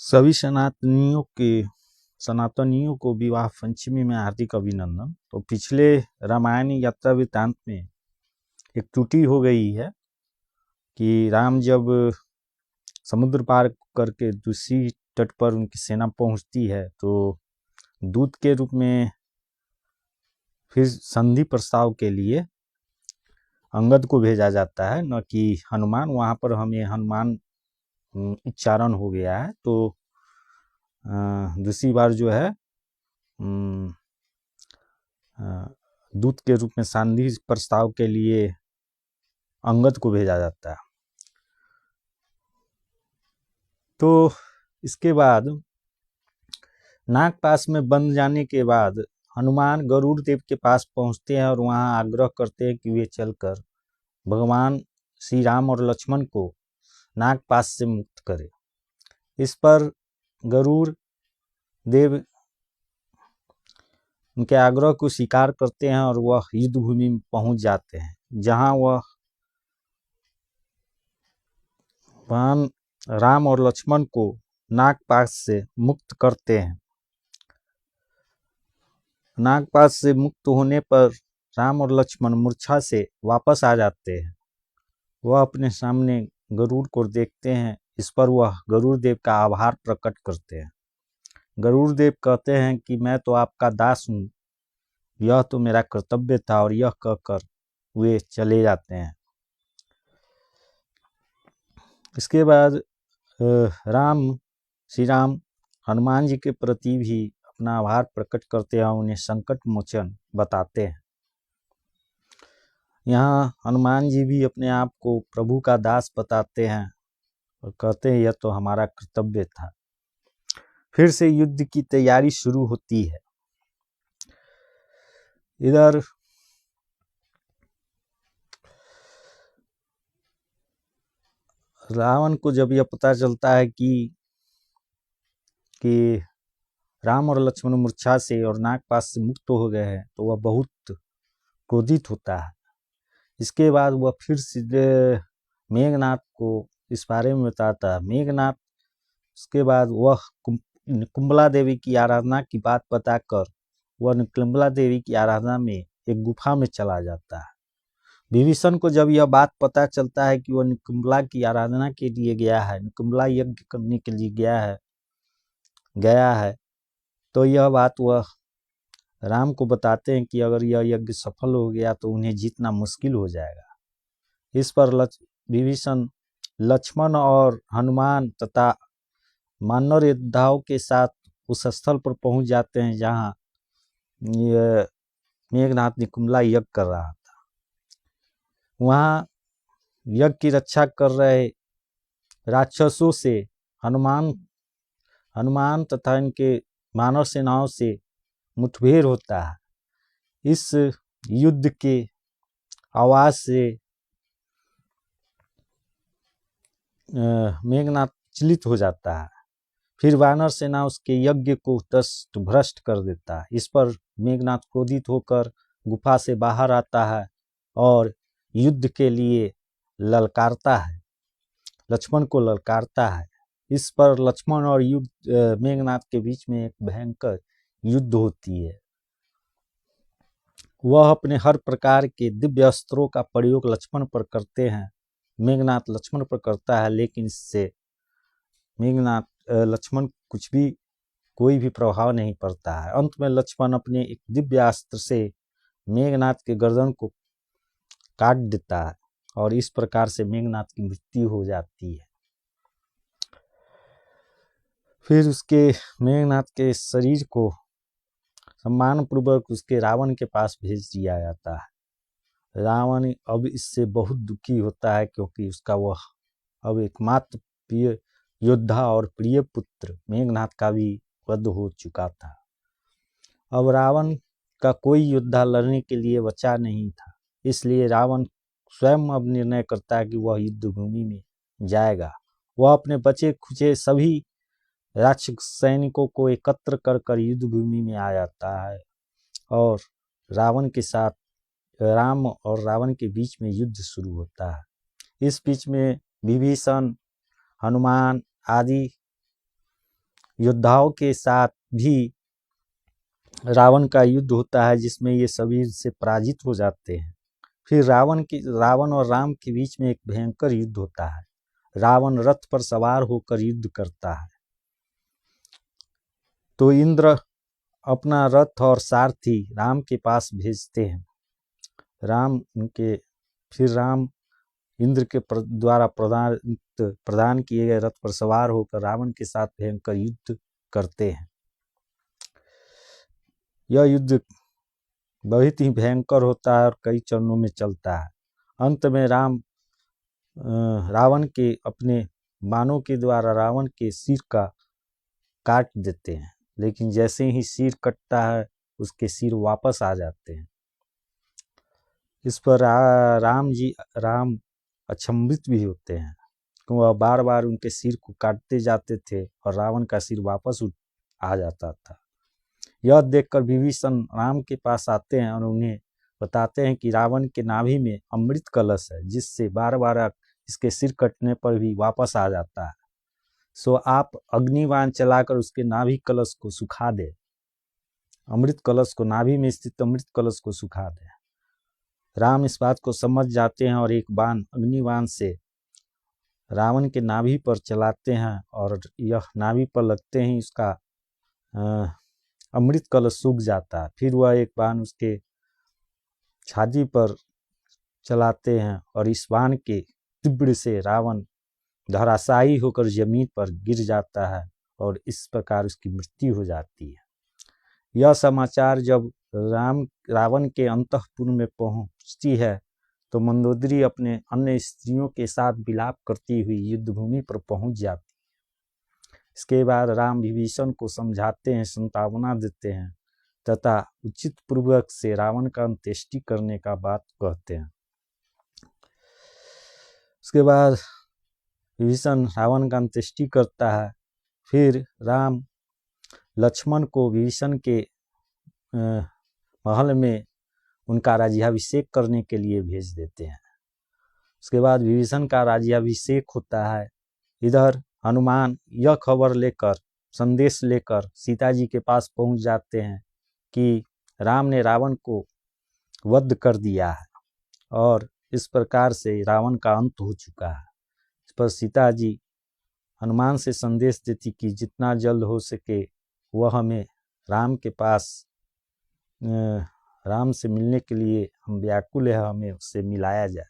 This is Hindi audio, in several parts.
सभी सनातनियों को विवाह पंचमी में हार्दिक अभिनंदन। तो पिछले रामायण यात्रा वृत्तांत में एक त्रुटि हो गई है कि राम जब समुद्र पार करके दूसरी तट पर उनकी सेना पहुंचती है तो दूत के रूप में फिर संधि प्रस्ताव के लिए अंगद को भेजा जाता है, न कि हनुमान। वहां पर हमें हनुमान उच्चारण हो गया है। तो दूसरी बार जो है दूत के रूप में संधि प्रस्ताव के लिए अंगद को भेजा जाता है। तो इसके बाद नागपास में बंद जाने के बाद हनुमान गरुड़ देव के पास पहुंचते हैं और वहां आग्रह करते हैं कि वे चलकर भगवान श्री राम और लक्ष्मण को नागपास से मुक्त करें। इस पर गरुड़ देव उनके आग्रह को स्वीकार करते हैं और वह युद्ध भूमि में पहुंच जाते हैं, जहां वह भगवान राम और लक्ष्मण को नागपास से मुक्त करते हैं। नागपास से मुक्त होने पर राम और लक्ष्मण मूर्छा से वापस आ जाते हैं। वह अपने सामने गरुड़ को देखते हैं। इस पर वह गरुड़ देव का आभार प्रकट करते हैं। गरुड़ देव कहते हैं कि मैं तो आपका दास हूँ, यह तो मेरा कर्तव्य था, और यह कहकर वे चले जाते हैं। इसके बाद श्री राम हनुमान जी के प्रति भी अपना आभार प्रकट करते हैं, उन्हें संकट मोचन बताते हैं। यहाँ हनुमान जी भी अपने आप को प्रभु का दास बताते हैं और कहते हैं यह तो हमारा कर्तव्य था। फिर से युद्ध की तैयारी शुरू होती है। इधर रावण को जब यह पता चलता है कि राम और लक्ष्मण मूर्छा से और नागपास से मुक्त हो गए हैं, तो वह बहुत क्रोधित होता है। इसके बाद वह फिर सीधे मेघनाथ को इस बारे में बताता है। मेघनाथ उसके बाद वह कुंबला देवी की आराधना की बात बताकर वह कुंबला देवी की आराधना में एक गुफा में चला जाता है। विभीषण को जब यह बात पता चलता है कि वह निकुंबला की आराधना के लिए गया है, निकुंबला यज्ञ करने के लिए गया है, तो यह बात वह राम को बताते हैं कि अगर यह यज्ञ सफल हो गया तो उन्हें जीतना मुश्किल हो जाएगा। इस पर विभीषण लक्ष्मण और हनुमान तथा वानर योद्धाओं के साथ उस स्थल पर पहुंच जाते हैं जहां मेघनाथ निकुंबला यज्ञ कर रहा था। वहां यज्ञ की रक्षा कर रहे राक्षसों से हनुमान तथा इनके मानव सेनाओं से मुठभेड़ होता है। इस युद्ध के आवाज से मेघनाथ चिलित हो जाता है। फिर वानर सेना उसके यज्ञ को तस्त भ्रष्ट कर देता है। इस पर मेघनाथ क्रोधित होकर गुफा से बाहर आता है और युद्ध के लिए ललकारता है, लक्ष्मण को ललकारता है। इस पर लक्ष्मण और मेघनाथ के बीच में एक भयंकर युद्ध होती है। वह अपने हर प्रकार के दिव्य अस्त्रों का प्रयोग लक्ष्मण पर करते हैं। मेघनाथ लक्ष्मण पर करता है, लेकिन इससे लक्ष्मण कोई भी प्रभाव नहीं पड़ता है। अंत में लक्ष्मण अपने एक दिव्य अस्त्र से मेघनाथ के गर्दन को काट देता है और इस प्रकार से मेघनाथ की मृत्यु हो जाती है। फिर उसके मेघनाथ के शरीर को सम्मान पूर्वक उसके रावण के पास भेज दिया जाता है। रावण अब इससे बहुत दुखी होता है, क्योंकि उसका वह अब एकमात्र प्रिय योद्धा और प्रिय पुत्र मेघनाथ का भी वध हो चुका था। अब रावण का कोई योद्धा लड़ने के लिए बचा नहीं था। इसलिए रावण स्वयं अब निर्णय करता है कि वह युद्ध भूमि में जाएगा। वह अपने बचे खुचे सभी राक्षस सैनिकों को एकत्र कर युद्ध भूमि में आ जाता है और रावण के साथ राम और रावण के बीच में युद्ध शुरू होता है। इस बीच में विभीषण, हनुमान आदि योद्धाओं के साथ भी रावण का युद्ध होता है, जिसमें ये सभी से पराजित हो जाते हैं। फिर रावण और राम के बीच में एक भयंकर युद्ध होता है। रावण रथ पर सवार होकर युद्ध करता है, तो इंद्र अपना रथ और सारथी राम के पास भेजते हैं। राम इंद्र के द्वारा प्रदान किए गए रथ पर सवार होकर रावण के साथ भयंकर युद्ध करते हैं। यह युद्ध बहुत ही भयंकर होता है और कई चरणों में चलता है। अंत में रावण के अपने बाणों के द्वारा रावण के सिर का काट देते हैं, लेकिन जैसे ही सिर कटता है उसके सिर वापस आ जाते हैं। इस पर राम अचंभित भी होते हैं कि वह बार बार उनके सिर को काटते जाते थे और रावण का सिर वापस आ जाता था। यह देखकर विभीषण राम के पास आते हैं और उन्हें बताते हैं कि रावण के नाभि में अमृत कलश है, जिससे बार बार इसके सिर कटने पर भी वापस आ जाता है। सो आप अग्निबाण चलाकर उसके नाभि कलश को सुखा दे। नाभि में स्थित अमृत कलश को सुखा दे। राम इस बात को समझ जाते हैं और एक बाण अग्निबाण से रावण के नाभि पर चलाते हैं और यह नाभि पर लगते ही उसका अमृत कलश सूख जाता है। फिर वह एक बाण उसके छाती पर चलाते हैं और इस बाण के तीव्र से रावण धराशायी होकर जमीन पर गिर जाता है और इस प्रकार उसकी मृत्यु हो जाती है। यह समाचार जब रावण के अंतःपुर में पहुंचती है तो मंदोदरी अपने अन्य स्त्रियों के साथ विलाप करती हुई युद्धभूमि पर पहुंच जाती है। इसके बाद राम विभीषण को समझाते हैं, सांत्वना देते हैं तथा उचित पूर्वक से रावण का अंत्येष्टि करने का बात कहते हैं। उसके बाद विभीषण रावण का अंत्येष्टि करता है। फिर राम लक्ष्मण को विभीषण के महल में उनका राज्याभिषेक करने के लिए भेज देते हैं। उसके बाद विभीषण का राज्याभिषेक होता है। इधर हनुमान यह खबर लेकर, संदेश लेकर सीता जी के पास पहुंच जाते हैं कि राम ने रावण को वध कर दिया है और इस प्रकार से रावण का अंत हो चुका है। इस पर सीता जी हनुमान से संदेश देती कि जितना जल्द हो सके वह हमें राम से मिलने के लिए हम व्याकुल है, हमें उससे मिलाया जाए।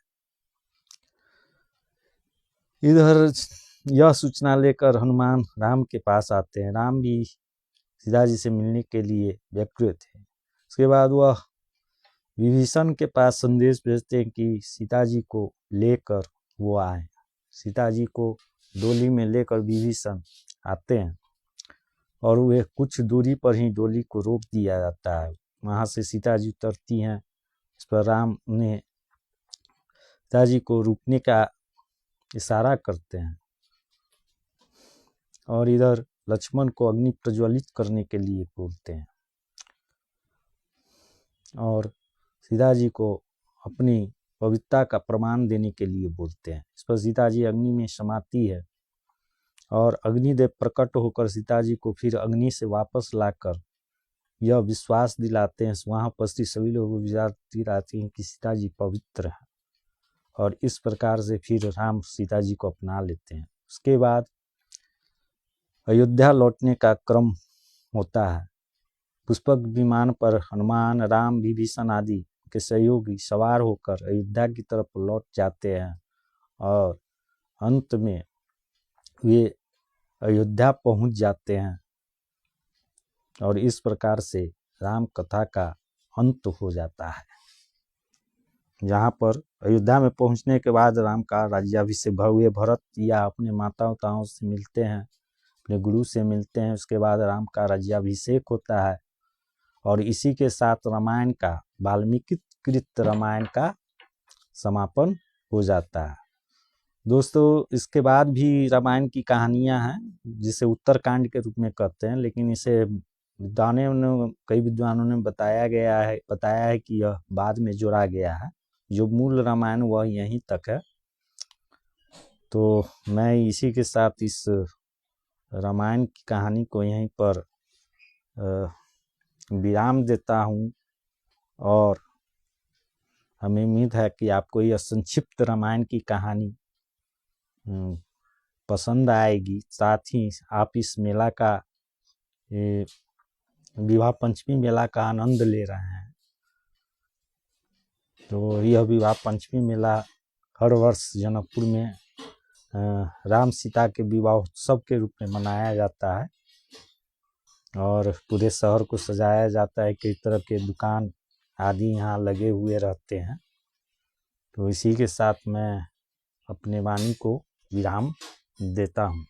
इधर यह सूचना लेकर हनुमान राम के पास आते हैं। राम भी सीता जी से मिलने के लिए व्याकुल थे। उसके बाद वह विभीषण के पास संदेश भेजते हैं कि सीता जी को लेकर वो आए। सीता जी को डोली में लेकर विभीषण आते हैं और वे कुछ दूरी पर ही डोली को रोक दिया जाता है। वहां से सीता जी उतरती हैं। इस पर राम उन्हें सीता जी को रुकने का इशारा करते हैं और इधर लक्ष्मण को अग्नि प्रज्वलित करने के लिए बोलते हैं और सीता जी को अपनी पवित्रता का प्रमाण देने के लिए बोलते हैं। इस पर सीता जी अग्नि में समाती है और अग्निदेव प्रकट होकर सीता जी को फिर अग्नि से वापस लाकर यह विश्वास दिलाते हैं, वहां उपस्थित सभी लोगों को विश्वास दिलाते हैं कि सीता जी पवित्र है और इस प्रकार से फिर राम सीता जी को अपना लेते हैं। उसके बाद अयोध्या लौटने का क्रम होता है। पुष्पक विमान पर हनुमान, राम, विभीषण आदि के सहयोगी सवार होकर अयोध्या की तरफ लौट जाते हैं और अंत में वे अयोध्या पहुंच जाते हैं और इस प्रकार से राम कथा का अंत हो जाता है। जहाँ पर अयोध्या में पहुंचने के बाद राम का राज्याभिषेक भव्य भरत या अपने माताओं से मिलते हैं, अपने गुरु से मिलते हैं। उसके बाद राम का राज्याभिषेक होता है और इसी के साथ रामायण का, वाल्मीकि कृत रामायण का समापन हो जाता है। दोस्तों, इसके बाद भी रामायण की कहानियां हैं जिसे उत्तरकांड के रूप में कहते हैं, लेकिन इसे कई विद्वानों ने बताया है कि यह बाद में जोड़ा गया है। जो मूल रामायण वह यहीं तक है। तो मैं इसी के साथ इस रामायण की कहानी को यहीं पर विराम देता हूँ और हमें उम्मीद है कि आपको यह संक्षिप्त रामायण की कहानी पसंद आएगी। साथ ही आप इस मेला का विवाह पंचमी मेला का आनंद ले रहे हैं। तो यह विवाह पंचमी मेला हर वर्ष जनकपुर में राम सीता के विवाह उत्सव के रूप में मनाया जाता है और पूरे शहर को सजाया जाता है। कई तरह के दुकान आदि यहाँ लगे हुए रहते हैं। तो इसी के साथ मैं अपने वाणी को विराम देता हूँ।